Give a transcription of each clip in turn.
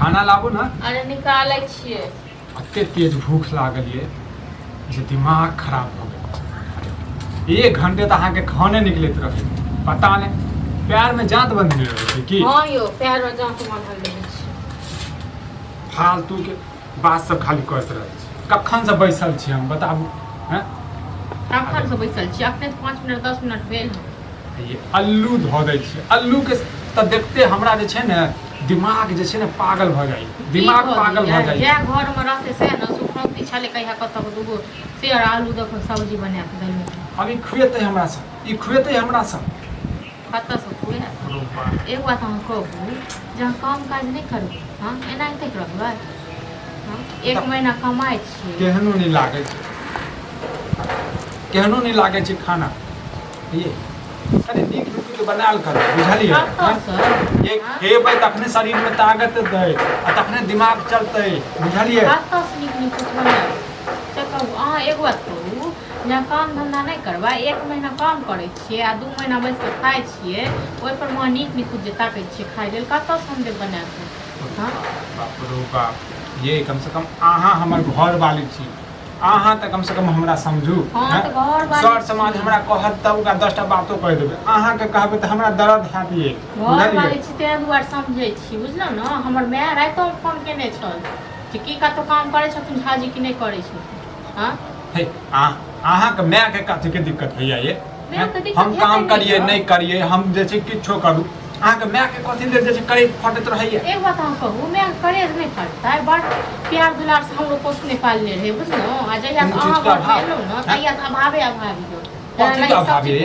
खाना लाबू ना। अरे निकालै छियै। एते तेज भूख लागल ये जे दिमाग खराब हो गया। 1 घंटे तो अहाँके खाने निकलैत रहे, पता नहीं पैर में जांत बंधने रहे की। हाँ यो पैर में जांत बांधल रहे छी। फालतू के बात सब खाली करते रहे छी। कखन से बैसल छी हम बताबू हैं? कखन से बैसल छी? अखने 5 मिनट 10 मिनट भेल। ये अल्लू धो दै छी। अल्लू के तो देखते हमरा जे छै ने दिमाग जे छै ने पागल भ जाई। दिमाग पागल भ जाई। जे घर में रहते से न सुखौती छले कहिया कत दूगो सेर आलू द के सब्जी बना के देलू। अभी खुएते हमरा सब, ई खुएते हमरा सब। कत से खुए? एक बात हम कहू, जहाँ काम काज नहीं करबू, हां एना एते रहबै। हां 1 महीना कमाई छी। केहनो नहीं लागे छै, केहनो नहीं लागे छै खाना। ये अरे नीक नीक बनाल कर, बुझलिए? ये खेबै तखने शरीर में ताकत दे आ तखने दिमाग चलते, बुझलिए? कत से नीक नीक बना से कहू। अहाँ एक बात कहू, जहाँ काम धंधा नहीं करबा 1 महीना काम करे छिए आ 2 महीना बैस के खाए छिए, ओइ पर मां नीक नीक जे ताकै छिए खाइ लेल, कत से हम देब बना के? हां बाप रे बाप, ये कम से कम अहाँ हमर घर वाली छी। अहाँ तऽ कम से कम हमरा समझू। हाँ तो घर वाली सर समाज हमरा कहत तब ओकरा 10टा बातो कह देबै। अहाँ के कहबै तऽ हमरा दर्द हैत। ये घर वाली छी तें दुआरे समझै छी, बुझलौ न? हमर माय राइतो में फोन केने छल जे की कतौ काम करै छथिन झाजी कि नहीं करै छथिन। हां हे अहाँ के माय के कथि के दिक्कत होइया? ये हम काम नहीं करिए नहीं करिए, हम जे छै किछो करू, अहाँ के माय के कथि ले जे छै करे फटत रहैया। एक बात हम कहू, मैं करे नहीं फटता है। बड़ प्यार दुलार से हम लोग पोसने पालने रहे, बुझलो? आ जहिया से अहाँ घर भेलौ न तहिया से अभावे अभावी हो। कथि के अभाव ये?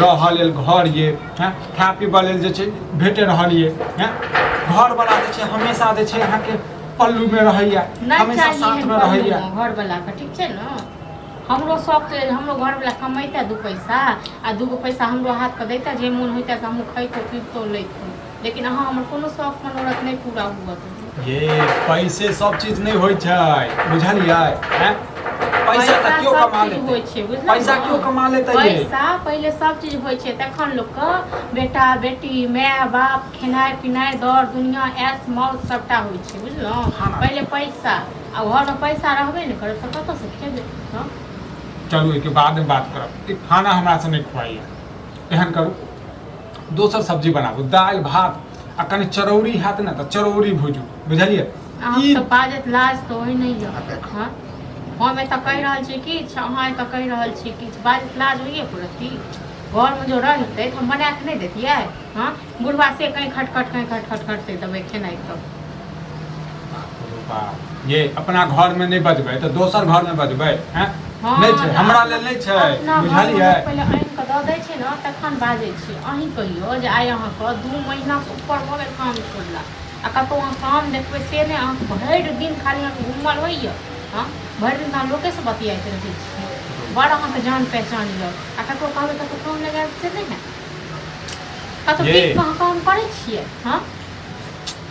रहल लेल घर ये, हैं खा पीबा लेल जे छै भेटे रहल ये, हैं घर वाला जे छै हमेशा जे छै अहाँ के पल्लू में रहैया, हमेशा साथ में रहैया। घर वाला का ठीक छै न? हमरो शौक छै, हमरो घर वाला कमाइता 2 पैसा आ 2 पैसा हमरो हाथ पे देता, जे मन होइता से हम खइतो पीतो लइतो। लेकिन अहाँ हमर कोनो शौक मनोरथ नहीं पूरा हुआ। ये पैसे सब चीज नहीं होय छै, बुझलियै? हैं पैसा त क्यों कमा लेते? पैसा क्यों कमा लेते? ये पैसा पहले सब चीज होय छै, तखन लोग के बेटा बेटी माय बाप खेनाइ पिनाइ दर दुनिया ऐश मौज सबटा होय छै, बुझलो? पहले पैसा आ घर में पैसा रहबे न करे त कत से खेबे? हां चलू एक बाद में बात करब। ई खाना हमरा से नहीं खुआइया। एहन करू दोसर सब्जी बनाबू, दाल भात आ कनी चरौरी हैत न त चरौरी भुजू, बुझलिए? ई तो बाजत लाज तो होय नहीं जा। हां हम एत कह रहल छी कि अहाँ एत कह रहल छी कि बाजत लाज होइए पड़ती? घर में जो रहते तो हम बना के नहीं देतिए? हां बुढ़वा से कहीं खटखट करते तब खेनाई तब। ये अपना घर में नहीं बजबै तो दोसर घर में बजबै, हैं? नहीं छै हमरा लेल नहीं छै, बुझलिए? पहले आइन के द दै छै न तखन बाजै छी। अहीं कहियो जे आइ अहाँ के 2 महीना से ऊपर भ गेल काम छोड़ला आ कतौ अहाँ काम देखबै से नहीं, अहाँ भरि दिन खाली अहाँ घुमल होइए। हां भरि दिन अहाँ लोके से बतियाइत रहै छी, बड़ अहाँ के जान पहचान य आ ककरो कहबै कतौ काम लगाएब से नहीं है। कतौ पीट कहाँ काम करै छियै? हां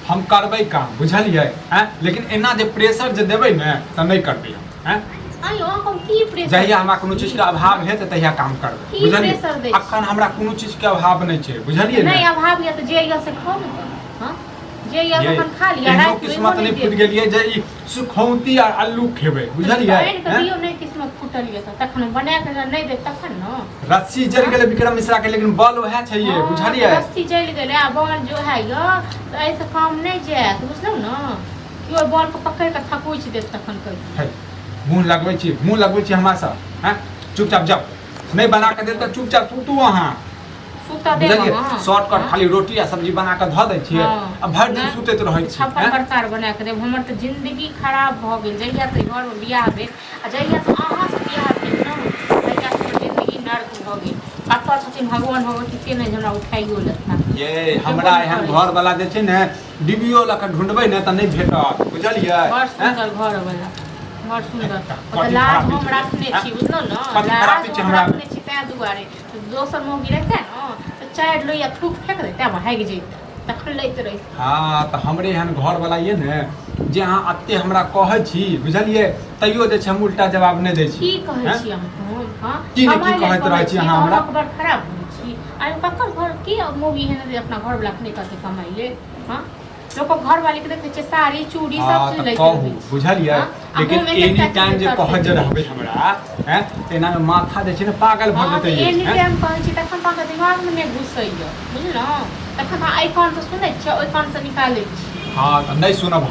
हम करबै काम, बुझलिए? हैं लेकिन एना जे प्रेशर जे देबै न त नहीं करबै हम। हैं आइयो हम की प्रेशर? जहिया हमरा कोनो चीज के अभाव है त तहिया काम करबै, बुझलिए? अखन हमरा कोनो चीज के अभाव नहीं छै, बुझलिए? नहीं अभाव या त जे या से खाओ न। हां जे या अपन खा लिया। रात किस्मत नहीं फूट गेलिए जे ई सुखौती आ आलू खेबै, बुझलिए? आइन के दियो नहीं किस्मत फूटल ये त तखन बना के नहीं दे तखन न। रस्सी जल गेलै विक्रम मिश्रा के, लेकिन बल ओहे छै ये, बुझलिए? रस्सी जल गेलै आ बल जो है यो त ऐसे काम नहीं जात, बुझलौ न? क्यों बल को पकड़ के थकोइ छै देत तखन कहि। मुंह लगबै छी हमरा से, हैं? चुपचाप जाओ, नहीं बना के देत त चुपचाप सुतू अहाँ। सुता दे हां शॉर्टकट खाली रोटी आ सब्जी बना के ध दै छियै आ भरि दिन सुतैत रहै छी। 56 प्रकार बना के देब। हमर त जिंदगी खराब भ गेल जहिया से घर में बियाह भेल आ जहिया से अहाँ से बियाह भेल न तहिया से जिंदगी नर्क भ गेल। कतऽ छथिन भगवान भगवती से नहीं हमरा उठाइयो लेता। ये हमरा एहन घर वाला जे छै ने डिबियो ल के ढूंढबै न त नहीं भेटत, बुझलिए? बड़ सुंदर घर वाला, बड़ सुंदर। लाज हम रखने छी, बुझलो न? लाज हम रखने छी तै दुआरे। दोसर मौगी रहते न तो 4 लोइया थूक फेंक देते भाग जैते तखन लैत रही। हाँ तो हमरे एहन घर वाला ये ने जे अहाँ अत्ते हमरा कहै छी, बुझलिए? तैयो जे छै हम उल्टा जवाब नहीं दै छी। की कहै छी हम? हां की कहैत रहै छी अहाँ हमरा? बड़ खराब होई छी। अरे ककर घर की मौगी है ने अपना घर वाला अपने कते कमाइले? हां लोग घर वाले के देखे साड़ी चूड़ी सब चीज लेके कहू बुझलिए लेकिन एनी टाइम जे कह जे रहबे हमरा हैं एना में माथा दे छै न पागल भ जेतै एनी टाइम कहै छी तखन त अहाँके दिमाग में घुसैया बुझलौ तखन आई कान से सुनै छियै ओइ कान से निकालै छी हां त नहीं सुनब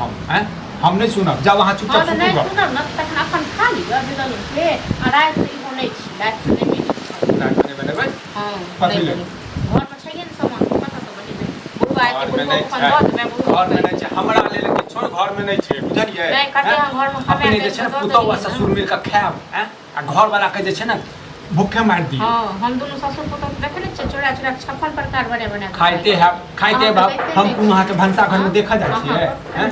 हम नहीं सुनब जब वहां चुपचाप सुनब नहीं सुनब न तखन अपन खा लिअ दिदल के आ रात से ई होनै छी रात से नहीं बनेबै हां कथि ले घर पर छैये न सामान पता त बनेबै बुढ़वा के बुढ़वा अपन दत में घर में नहीं छै हमरा ले लेके छोड़ घर में नहीं छै बुझलिए नहीं कते घर में हमे अपने जे छै पुतौ आ ससुर मिल के खायब हैं आ घर वाला के जे छै न भूखे मार दी हां हम दोनों ससुर पुतौ देखे नै छै चोरा चोरा 56 प्रकार बने खाइते बाप हम वहां के भंसा घर में देखा जाय छियै हैं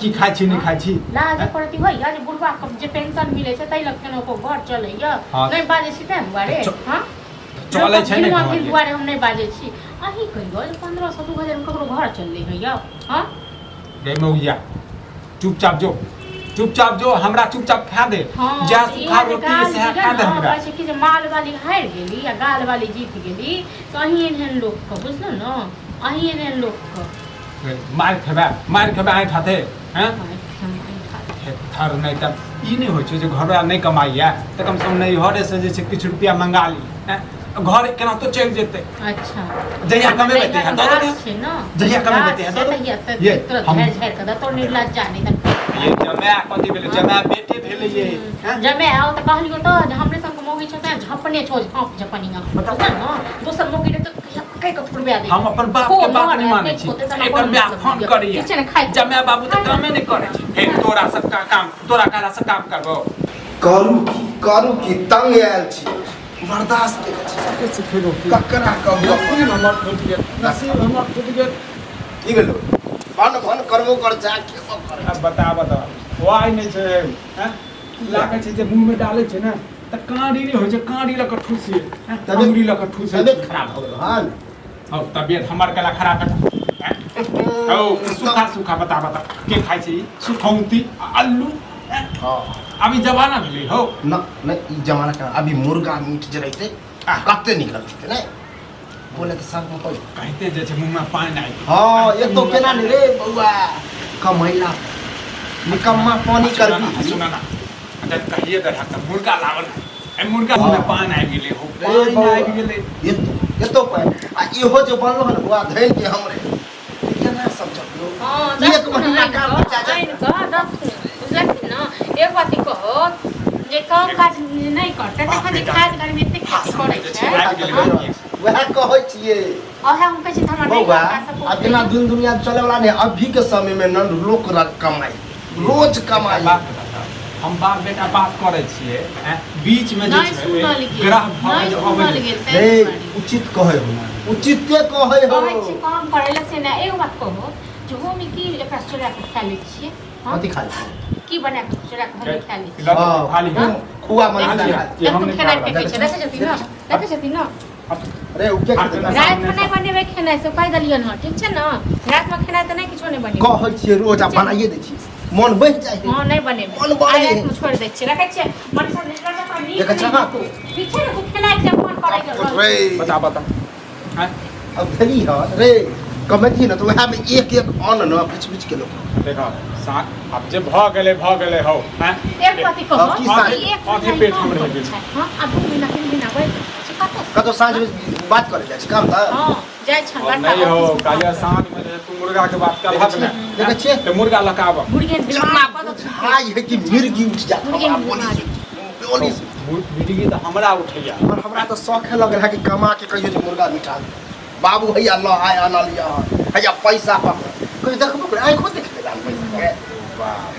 की खाइ छी नहीं खाइ छी लाज करती होइया जे बुढ़वा के जे पेंशन मिले छै तै लग केनो को घर चलैया नहीं बाजे छी तै दुआरे हां चलै छै ने घर दुआरे हम नहीं बाजे छी अही कहियो 1500 2000 में ककरो घर चलले होइया हां गे मौगिया चुपचाप जो हमरा चुपचाप खा दे जा सुखा रोटी से खा दे हमरा कहै छै कि माल वाली हार गेली या गाल वाली जीत गेली तो अही एहन लोग को बुझलो न अही एहन लोग को मार खेबे आइ ठाते हैं थर नहीं त ई नहीं होय छै जे घर वाला नहीं कमाइया त कम से कम नहीं हरे से जे छै किछ रुपया मंगा ली हैं घर केना तो चल जेते अच्छा जहिया कमेबे ते दो छै न जहिया कमेबे ते दो ये हम झेर के तो निर्लज जानी त ये जमै कथि भेले जमै बेटे भेले ये हैं जमै आओ त कहलियो त हमरे संग मोगी छ त झपने छोज हां झपनिया बता न दोसर मोगी रे त कई को फुरबा दे हम अपन बाप के बात नहीं माने छी एकर ब्याह फोन करिए जमै बाबू त कामे नहीं करे छी हे तोरा सबका काम तोरा काला सब काम करबो करू की तंग आयल छी बर्दाश्त के सिखेलो ककरा कहबो हमर टूट गेल की भेलो भन करबो कर जा के करे अब बता वाई नहीं छै हैं लागे छै जे मुंह में डाले छै ना त कांडी नहीं होय छै कांडी ल क ठूसी तबेरी ल क ठूसी तबियत खराब हो हाल अब तबियत हमर कला खराब है ओ सूखा बता के खाइ छै सुखौंती आलू हां अभी जमाना भेलै हो न ई जमाना का अभी मुर्गा मीट जे रहते कते निकलते नहीं बोले तो सब कोई कहते जे छै मुंह में पानी आई हां ये तो केना नहीं रे बउआ कमैला निकम्मा पानी कर दी सुना ना अगर कहिए दरहा त मुर्गा लावल ए मुर्गा मुंह में पानी आई गेले हो पानी आई गेले ये तो आ इहो जो बनलो हन बुआ धैन के हमरे केना समझलो हां एक महीना का बच्चा बुझलखिन न एक बात कहो जे काम काज नहीं करते तखन जे खाद घर में एते खेती करे छै वह कहै छियै ओहे हम कहै छी हमरा नहीं बउआ अब बिना दुनिया चले वाला नहीं अभी के समय में न लोक कमाई रोज कमाई हम बाप बेटा बात करे छियै बीच में जे छै ग्रह भाग अबै ए उचित कहे हो उचिते कहे हो कहै छी काम करैला से ना एगो बात कहो जो हम की एकरा चोरा के खा लै छियै कथि खा लै की बना के चोरा के हम खा लै छियै हां खाली खुआ मन हम खेनाइ फेकै छै देखे छथिन न अरे उ के रात में नहीं बनेबै खेनाइ से पाइ दलियन ह ठीक छै न रात में खेनाइ त नहीं किछो नहीं बनेबै कहै छियै रोज बनाइए दै छी मन बहि जाइ छै हां नहीं बनेबै मन बहि रात में छोड़ दै छियै रखै छियै मन से निकल जा नी देखै छ ठीक छै न तू खेनाइ के मन करै के रे बता हैं अब धरी ह रे कमेटी न तो वह में एक अन्न न बीच के लोग देखो अब जे भ गेले हो हैं एक बात कहो एक आधे पेट हम रह गेल हां अब 2 महीना 3 महीना बैठ कतो साँझ में बात करे जाय काम त हां जाय छ नहीं हो कालिया साँझ में तू मुर्गा के बात कर हक ना देखै छियै तो मुर्गा लकाब मुर्गे बिना पता हाय है कि मिर्गी उठ जात हमरा बोली मिर्गी तो हमरा उठैया और हमरा तो शौक है लग रहा कि कमा के कहियो जे मुर्गा मिटा बाबू भैया अल्लाह आय आना लिया भैया पैसा पर कोई देखबो करे आंखो देख ले पैसा के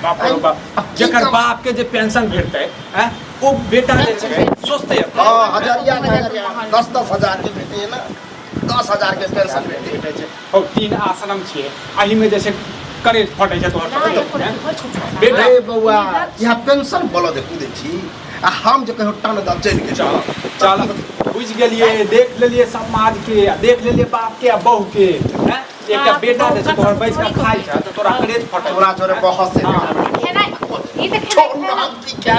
बाप रे बाप जेकर बाप के जे पेंशन भेटते हैं वो बेटा जे छै सोचते हां हजारिया 10-10 हजार के भेटे है ना 10,000 के पेंशन भेटे छै और 3 आश्रम छै एही में जैसे करेज फटे छै तोहर बेटा बउआ यहाँ पेंशन बोलो दे कूदे छी आ हम जे कहियो टन द चल के चल बुझ गेलिए देख लेलिए समाज के देख लेलिए बाप के बहू के हैं एकटा बेटा जे छै तोहर बैस के खाइ छै त तोरा करेज फटे तोरा जोरे बहस से खेनाइ ई त छोड़ हम की क्या